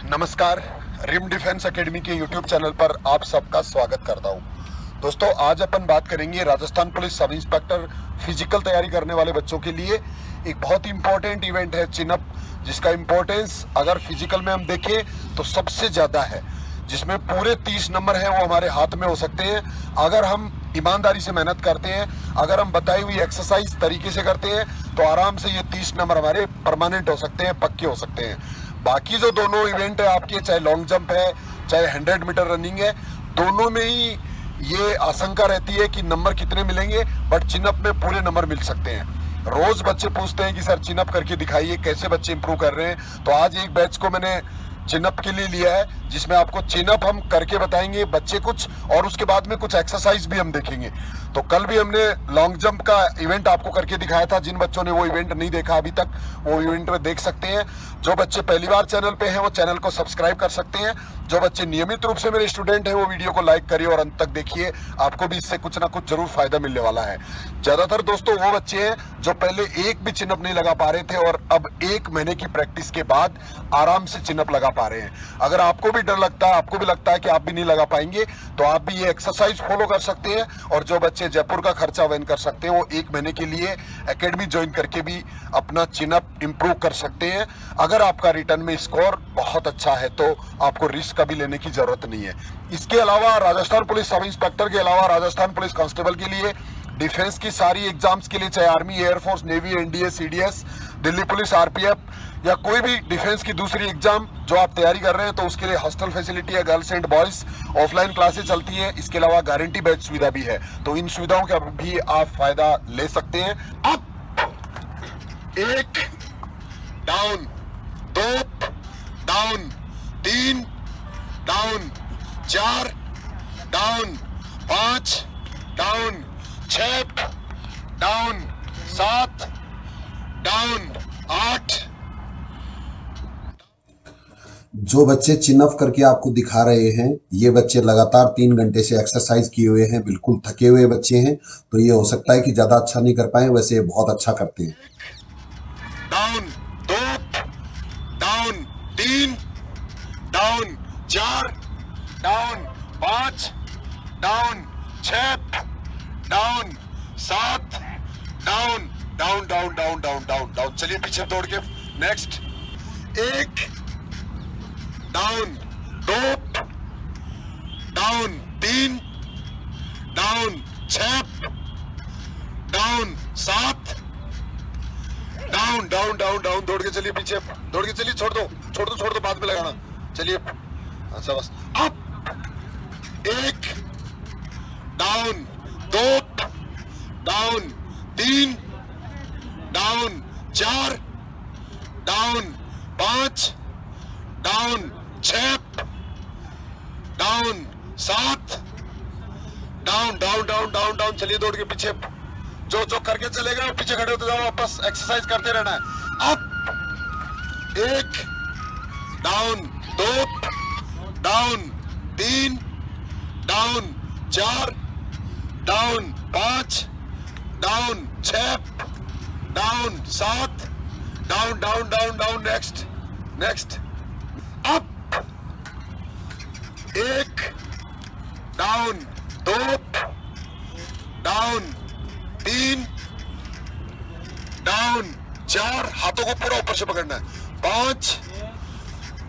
नमस्कार, rim defence academy के YouTube channel पर आप सबका स्वागत करता हूं। दोस्तों, आज अपन बात करेंगे Rajasthan police sub inspector physical तैयारी करने वाले बच्चों के लिए एक बहुत ही इंपॉर्टेंट इवेंट है चिनअप, जिसका इंपॉर्टेंस अगर फिजिकल में हम देखें तो सबसे ज़्यादा है, जिसमें पूरे 30 नंबर हैं वो हमारे हाथ में हो सकते हैं अगर हम ईमानदारी से मेहनत करते हैं। अगर हम बताई हुई एक्सरसाइज तरीके से करते हैं तो आराम से ये 30 नंबर हमारे परमानेंट हो सकते हैं, पक्के हो सकते हैं। बाकी जो दोनों इवेंट है आपके, चाहे लॉन्ग जंप है चाहे 100 मीटर रनिंग है, दोनों में ही ये आशंका रहती है कि नंबर कितने मिलेंगे, बट चिनअप में पूरे नंबर मिल सकते हैं। रोज बच्चे पूछते हैं कि सर चिनअप करके दिखाइए, कैसे बच्चे इंप्रूव कर रहे हैं। तो आज एक बैच को मैंने चिनअप के लिए लिया है, जिसमें आपको चिनअप हम करके बताएंगे बच्चे कुछ, और उसके बाद में कुछ एक्सरसाइज भी हम देखेंगे। तो कल भी हमने लॉन्ग जंप का इवेंट आपको करके दिखाया था। जिन बच्चों ने वो इवेंट नहीं देखा अभी तक, वो इवेंट में देख सकते हैं। जो बच्चे पहली बार चैनल पे हैं वो चैनल को सब्सक्राइब कर सकते हैं। जो बच्चे नियमित रूप से मेरे स्टूडेंट हैं वो वीडियो को लाइक करिए और अंत तक देखिए, आपको भी इससे कुछ ना कुछ जरूर फायदा मिलने वाला है। ज्यादातर दोस्तों वो बच्चे हैं जो पहले एक भी चिनअप नहीं लगा पा रहे थे और अब 1 महीने की प्रैक्टिस के बाद आराम से चिनअप लगा पा रहे हैं। अगर आपको भी डर लगता है, आपको भी लगता है कि आप भी नहीं लगा पाएंगे, तो आप भी ये एक्सरसाइज फॉलो कर सकते हैं। और जो बच्चे जयपुर का खर्चा वहन कर सकते हैं वो 1 महीने के लिए एकेडमी ज्वाइन करके भी अपना चिनअप इंप्रूव कर सकते हैं। अगर आपका रिटर्न में स्कोर बहुत अच्छा है तो आपको रिस्क कभी लेने की जरूरत नहीं है। इसके अलावा राजस्थान पुलिस सब इंस्पेक्टर के अलावा राजस्थान पुलिस कांस्टेबल के लिए डिफेंस की सारी एग्जाम्स के लिए, चाहे army, air force, navy, NDA, CDS, Delhi police, RPF या कोई भी डिफेंस की दूसरी एग्जाम जो आप तैयारी कर रहे हैं, तो उसके लिए हॉस्टल फैसिलिटी है, girls and boys, offline classes चलती हैं। इसके अलावा गारंटी बैच सुविधा भी है, तो इन सुविधाओं का भी आप फायदा ले सकते हैं। अब 1 down, 2 down, 3 down, 4 down, 5 down, 6 down, 7 down, 8। जो बच्चे चिनअप करके आपको दिखा रहे हैं, ये बच्चे लगातार 3 घंटे से एक्सरसाइज किए हुए हैं, बिल्कुल थके हुए बच्चे हैं। तो ये हो सकता है कि ज्यादा अच्छा नहीं कर पाए, वैसे ये बहुत अच्छा करते हैं। Down, 2 down, 3 down, 4 down, 5 down, 6 down, 7 down, down down down down down down. चलिए पीछे दौड़ के next. 1 down, 2 down, 3 down, 6 down, 7 down down down down. दौड़ के चलिए पीछे, दौड़ के चलिए। छोड़ दो बाद में लगाना। चलिए, अच्छा बस। Up 1 down, 2 down, 3 down, 4 down, 5 down, 6 down, 7 down down down down down. चलिए दौड़ के पीछे, जो करके चलेगा पीछे खड़े होते जाओ, वापस एक्सरसाइज करते रहना है। Up 1 down, 2 down, 3 down, 4 down, 5 down, 6 down, 7 down down down down. Next. Up 1 down, 2 down, 3 down, 4, हाथों को पूरा ऊपर से पकड़ना है, 5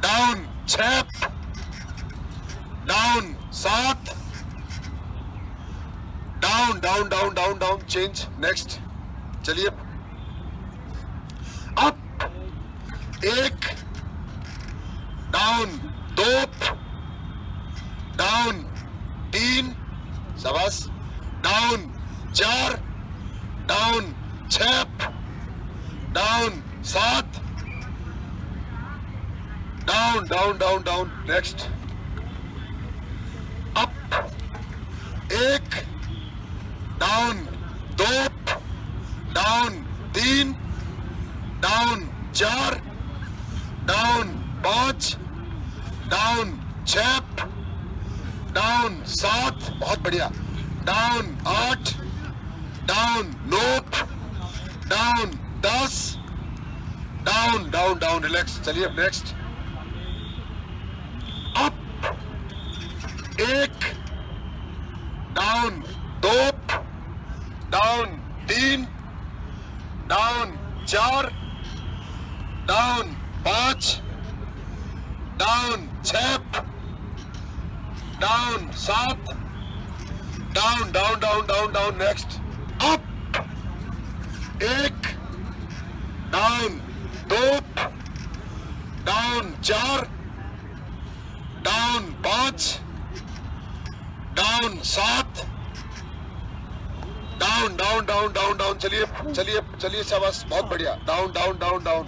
down, 6 down, 7 down down down down down. Change. Next. चलिए। अप 1 डाउन, 2 डाउन, 3 शाबाश down, 4 down, 6 down, 7 down down down down. Next. Up 1 down, 2 down, 3 down, 4 down, 5 down, 6 down, 7 बहुत बढ़िया down, 8 down, 9 down, 10 down down down. Relax. चलिए next. एक, down 2, down 3, down 4, down 5, down 6, down 7, down down down down down. Next up, एक, down 2, down 4, down 5, down 7, down down down down down. चलिए चलिए चलिए, शाबाश, बहुत बढ़िया। Down down down down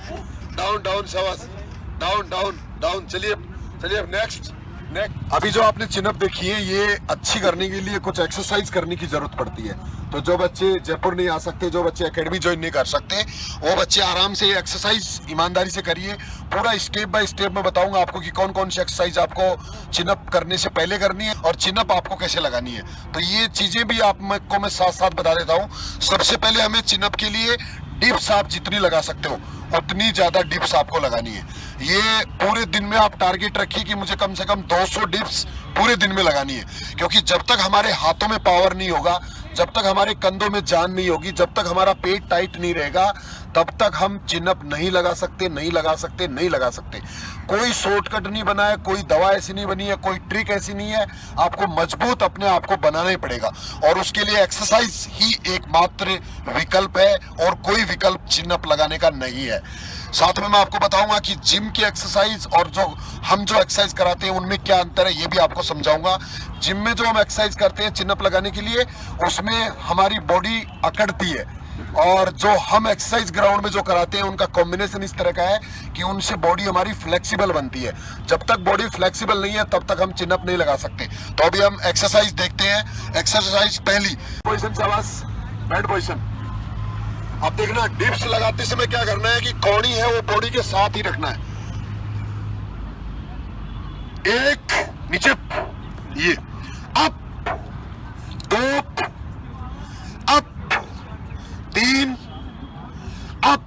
down down, शाबाश, डाउन डाउन डाउन। चलिए चलिए, नेक्स्ट नेक्स्ट। अभी जो आपने चिनअप देखी है, ये अच्छी करने के लिए कुछ एक्सरसाइज करने की जरूरत पड़ती है। तो जो बच्चे जयपुर नहीं आ सकते, जो बच्चे एकेडमी ज्वाइन नहीं कर सकते, वो बच्चे आराम से एक्सरसाइज ईमानदारी से करिए। पूरा स्टेप बाय स्टेप में बताऊंगा आपको कि कौन कौन सी एक्सरसाइज आपको चिनअप करने से पहले करनी है और चिनअप आपको कैसे लगानी है। तो ये चीजें भी आपको मैं साथ साथ बता देता हूँ। सबसे पहले हमें चिनअप के लिए डिप्स आप जितनी लगा सकते हो उतनी ज्यादा डिप्स आपको लगानी है। ये पूरे दिन में आप टारगेट रखिए कि मुझे कम से कम 200 डिप्स पूरे दिन में लगानी है, क्योंकि जब तक हमारे हाथों में पावर नहीं होगा, जब तक हमारे कंधों में जान नहीं होगी, जब तक हमारा पेट टाइट नहीं रहेगा, तब तक हम चिनअप नहीं लगा सकते, नहीं लगा सकते, नहीं लगा सकते। कोई शॉर्टकट नहीं बना है, कोई दवा ऐसी नहीं बनी है, कोई ट्रिक ऐसी नहीं है। आपको मजबूत अपने आप को बनाना ही पड़ेगा और उसके लिए एक्सरसाइज ही एकमात्र विकल्प है और कोई विकल्प चिनअप लगाने का नहीं है। साथ में मैं आपको बताऊंगा कि जिम की एक्सरसाइज और जो एक्सरसाइज कराते हैं उनमें क्या अंतर है, ये भी आपको समझाऊंगा। जिम में जो हम एक्सरसाइज करते हैं चिनअप लगाने के लिए, उसमें हमारी बॉडी अकड़ती है, और जो हम एक्सरसाइज ग्राउंड में जो कराते हैं उनका कॉम्बिनेशन इस तरह का है कि उनसे बॉडी हमारी फ्लेक्सिबल बनती है। जब तक बॉडी फ्लेक्सिबल नहीं है तब तक हम चिनअप नहीं लगा सकते। तो अभी हम एक्सरसाइज देखते हैं। एक्सरसाइज पहली पोजीशन, शाबाश, बेड पोजीशन। अब देखना, डिप्स लगाते समय क्या करना है कि कौड़ी है वो बॉडी के साथ ही रखना है। एक, नीचे, ये अप, 2, अप, 3, अप,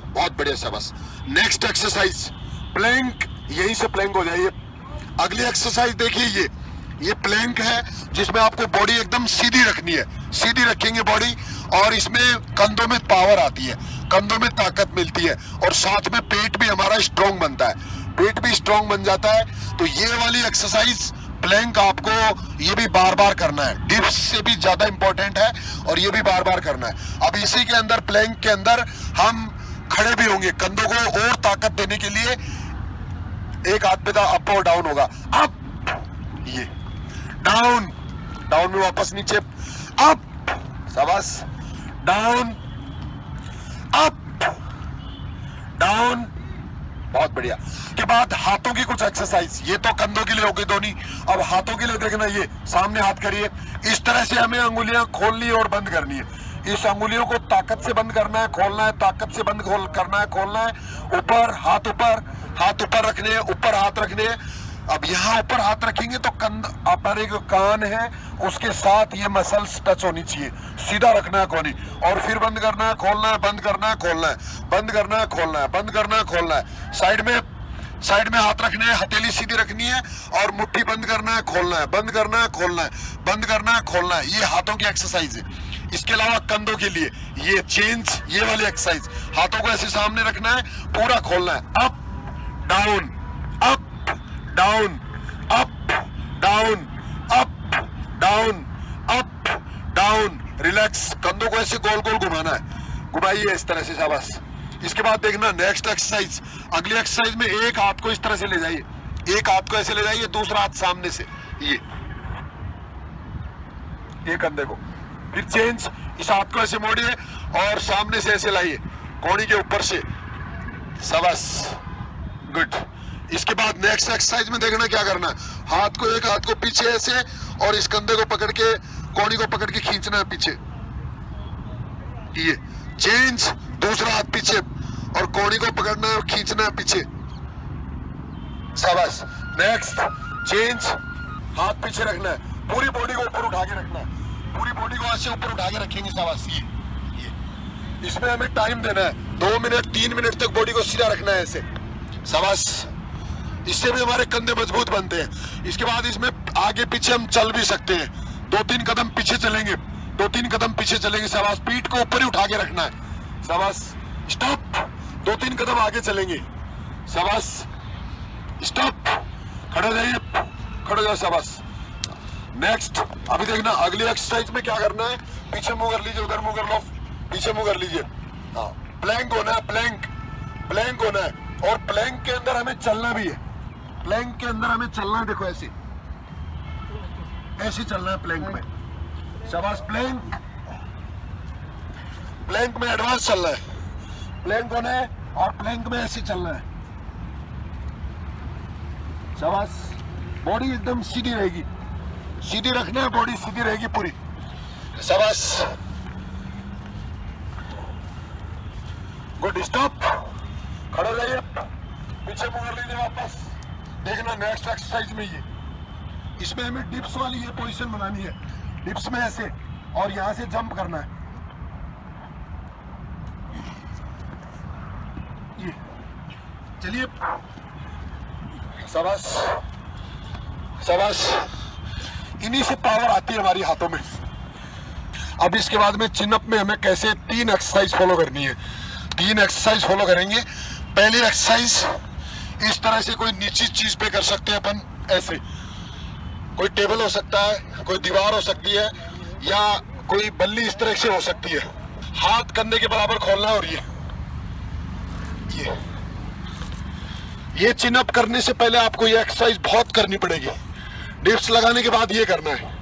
बहुत बढ़िया, शाबाश। नेक्स्ट एक्सरसाइज प्लैंक, यहीं से प्लैंक हो जाइए। अगली एक्सरसाइज देखिए, ये प्लैंक है जिसमें आपको बॉडी एकदम सीधी रखनी है। सीधी रखेंगे बॉडी और इसमें कंधों में पावर आती है, कंधों में ताकत मिलती है और साथ में पेट भी हमारा स्ट्रॉन्ग बनता है, पेट भी स्ट्रॉन्ग बन जाता है। तो ये वाली एक्सरसाइज प्लैंक आपको ये भी बार बार करना है, डिप्स से भी ज्यादा इंपॉर्टेंट है और ये भी बार बार करना है। अब इसी के अंदर प्लैंक के अंदर हम खड़े भी होंगे, कंधों को और ताकत देने के लिए एक हाथ पे अप और डाउन होगा। अप, ये डाउन, डाउन में वापस नीचे, अप, शाबाश, डाउन, अप, डाउन, बहुत बढ़िया। के बाद हाथों की कुछ एक्सरसाइज, ये तो कंधों के लिए हो गई दोनों। अब हाथों के लिए देखना, ये सामने हाथ करिए, इस तरह से हमें अंगुलियां खोलनी और बंद करनी है। इस अंगुलियों को ताकत से बंद करना है, खोलना है, ताकत से बंद करना है, खोलना है। ऊपर हाथ, हाथ ऊपर रखने हैं, ऊपर हाथ रखने हैं। अब यहाँ ऊपर हाथ रखेंगे तो हमारे जो कान है उसके साथ ये मसल्स टच होनी चाहिए, सीधा रखना है कोनी, और फिर बंद करना है, खोलना है, बंद करना है, खोलना है, बंद करना है, खोलना है, बंद करना है, खोलना है। साइड में हाथ रखने हैं, हथेली सीधी रखनी है और मुट्ठी बंद करना है, खोलना है, बंद करना है, खोलना है, बंद करना है, खोलना है। ये हाथों की एक्सरसाइज है। इसके अलावा कंधों के लिए ये चेंज, ये वाली एक्सरसाइज, हाथों को ऐसे सामने रखना है, पूरा खोलना है, up down, up down, up down, up down, up down. Relax, कंधों को ऐसे गोल गोल घुमाना है, घुमाइए इस तरह से, शाबाश। इसके बाद देखना नेक्स्ट एक्सरसाइज, अगली एक्सरसाइज में एक हाथ को इस तरह से ले जाइए, एक हाथ को ऐसे ले जाइए, दूसरा हाथ सामने से, ये कंधे को, फिर चेंज, इस हाथ को ऐसे मोड़िए और सामने से ऐसे लाइए, कोहनी के ऊपर से, शाबाश, गुड। इसके बाद नेक्स्ट एक्सरसाइज में देखना क्या करना है, एक हाथ को पीछे ऐसे और इस कंधे को पकड़ के, कोहनी को पकड़ के खींचना है पीछे, ये चेंज, दूसरा हाथ पीछे और कोहनी को पकड़ना है और खींचना है पीछे, शाबाश। नेक्स्ट चेंज, हाथ पीछे रखना है, पूरी बॉडी को ऊपर उठा के रखना है, पूरी बॉडी को ऐसे ऊपर उठा के रखेंगे, शाबाश। ये इसमें हमें टाइम देना है, 2 मिनट 3 मिनट तक बॉडी को सीधा रखना है ऐसे, शाबाश। इससे भी हमारे कंधे मजबूत बनते हैं। इसके बाद इसमें आगे पीछे हम चल भी सकते हैं। 2-3 कदम पीछे चलेंगे, 2-3 कदम पीछे चलेंगे। शाबाश, पीठ को ऊपर ही उठा के रखना है। शाबाश, स्टॉप। 2-3 कदम आगे चलेंगे। शाबाश, स्टॉप। खड़े हो जाइए, खड़े हो जाओ। शाबाश। नेक्स्ट, अभी देखना अगली एक्सरसाइज में क्या करना है। पीछे मुंह कर लीजिए, उधर मुंह कर लो, पीछे मुंह कर लीजिए। हाँ, प्लैंक होना है, प्लैंक, प्लैंक होना है। और प्लैंक के अंदर हमें चलना भी है। प्लैंक के अंदर हमें चलना है, देखो ऐसे ऐसे चलना है प्लैंक में। शाबाश, प्लैंक, प्लैंक में एडवांस चलना है। प्लैंक होना है और प्लैंक में ऐसे चलना है। शाबाश, बॉडी एकदम सीधी रहेगी, सीधी रखना है, बॉडी सीधी रहेगी पूरी। शाबाश, गुड। स्टॉप, खड़े हो जाइए, पीछे मुंह कर लीजिए वापस। देखना नेक्स्ट एक्सरसाइज में ये, इसमें हमें डिप्स वाली ये पोजीशन बनानी है। डिप्स में ऐसे और यहां से जंप करना है। ये चलिए, शाबाश, शाबाश। इन्हीं से पावर आती है हमारी हाथों में। अब इसके बाद में चिन अप में हमें कैसे 3 एक्सरसाइज फॉलो करनी है। 3 एक्सरसाइज फॉलो करेंगे। पहली एक्सरसाइज इस तरह से कोई नीची चीज पे कर सकते हैं अपन, ऐसे। कोई टेबल हो सकता है, कोई दीवार हो सकती है, या कोई बल्ली इस तरह से हो सकती है। हाथ कंधे के बराबर खोलना है और ये चिन अप करने से पहले आपको ये एक्सरसाइज बहुत करनी पड़ेगी। डिप्स लगाने के बाद ये करना है,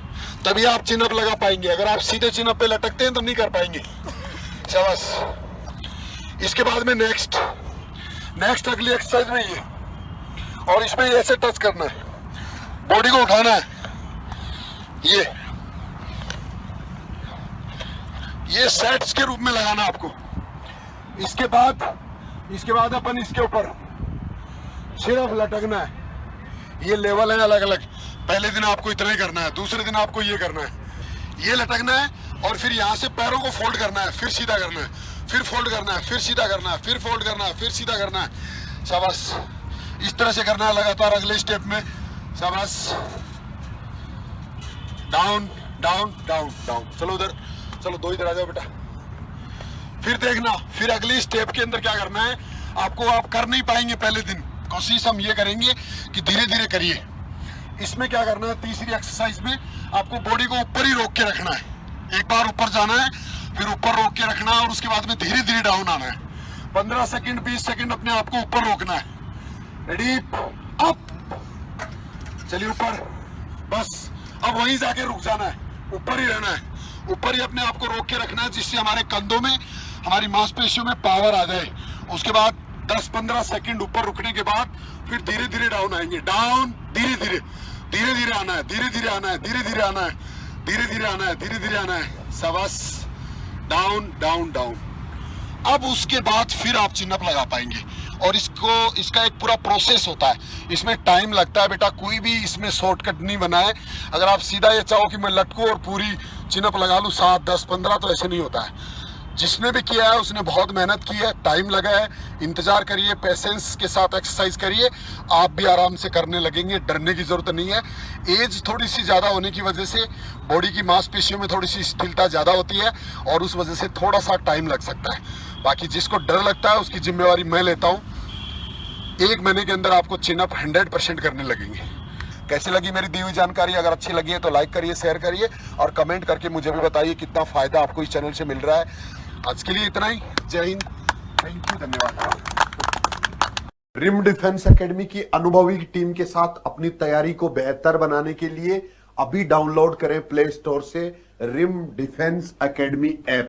तभी आप चिन अप लगा पाएंगे। अगर आप सीधे चिन अप पे लटकते हैं तो नहीं कर पाएंगे। शाबाश। इसके बाद में नेक्स्ट अगली एक्सरसाइज में ये, और इसमें ऐसे टच करना है, बॉडी को उठाना है। ये सेट्स के रूप में लगाना आपको। इसके बाद अपन इसके ऊपर सिर्फ लटकना है। ये लेवल है अलग अलग। पहले दिन आपको इतना ही करना है, दूसरे दिन आपको ये करना है, ये लटकना है, और फिर यहाँ से पैरों को फोल्ड करना है, फिर सीधा करना है, फिर फोल्ड करना है, फिर सीधा करना है, फिर फोल्ड करना है, फिर सीधा करना है। शाबाश, इस तरह से करना है लगातार अगले स्टेप में। शाबाश, डाउन डाउन डाउन डाउन। चलो उधर, चलो 2 इधर आ जाओ बेटा। फिर देखना, फिर अगली स्टेप के अंदर क्या करना है आपको। आप कर नहीं पाएंगे पहले दिन, कोशिश हम ये करेंगे कि धीरे धीरे करिए। इसमें क्या करना है, तीसरी एक्सरसाइज में आपको बॉडी को ऊपर ही रोक के रखना है। एक बार ऊपर जाना है, फिर ऊपर रोक के रखना है, और उसके बाद में धीरे धीरे डाउन आना है। 15 सेकंड 20 सेकंड अपने आप को ऊपर रोकना है। रेडी, अप, चलिए ऊपर। बस अब वहीं जाके रुक जाना है, ऊपर ही रहना है, ऊपर ही अपने आप को रोक के रखना है, जिससे हमारे कंधों में, हमारी मांसपेशियों में पावर आ जाए। उसके बाद 10-15 सेकंड ऊपर रुकने के बाद फिर धीरे धीरे डाउन आएंगे। डाउन, धीरे धीरे, धीरे धीरे आना है, धीरे धीरे आना है, धीरे धीरे आना है, धीरे धीरे आना है, धीरे धीरे आना है। शाबाश, डाउन डाउन डाउन। अब उसके बाद फिर आप चिन अप लगा पाएंगे। और इसका एक पूरा प्रोसेस होता है, इसमें टाइम लगता है बेटा। कोई भी इसमें शॉर्टकट नहीं बना है। अगर आप सीधा ये चाहो कि मैं लटकूं और पूरी चिन अप लगा लूं 7, 10, 15, तो ऐसे नहीं होता है। जिसने भी किया है उसने बहुत मेहनत की है, टाइम लगा है। इंतजार करिए, पेशेंस के साथ एक्सरसाइज करिए, आप भी आराम से करने लगेंगे। डरने की जरूरत नहीं है। एज थोड़ी सी ज़्यादा होने की वजह से बॉडी की मांसपेशियों में थोड़ी सी स्थिरता ज़्यादा होती है, और उस वजह से थोड़ा सा टाइम लग सकता है। बाकी जिसको डर लगता है उसकी जिम्मेवारी मैं लेता हूँ। 1 महीने के अंदर आपको चिन अप 100% करने लगेंगे। कैसी लगी मेरी दी हुई जानकारी? अगर अच्छी लगी है तो लाइक करिए, शेयर करिए, और कमेंट करके मुझे भी बताइए कितना फायदा आपको इस चैनल से मिल रहा है। आज के लिए इतना ही। जय हिंद, थैंक यू, धन्यवाद। रिम डिफेंस एकेडमी की अनुभवी टीम के साथ अपनी तैयारी को बेहतर बनाने के लिए अभी डाउनलोड करें प्ले स्टोर से रिम डिफेंस एकेडमी ऐप।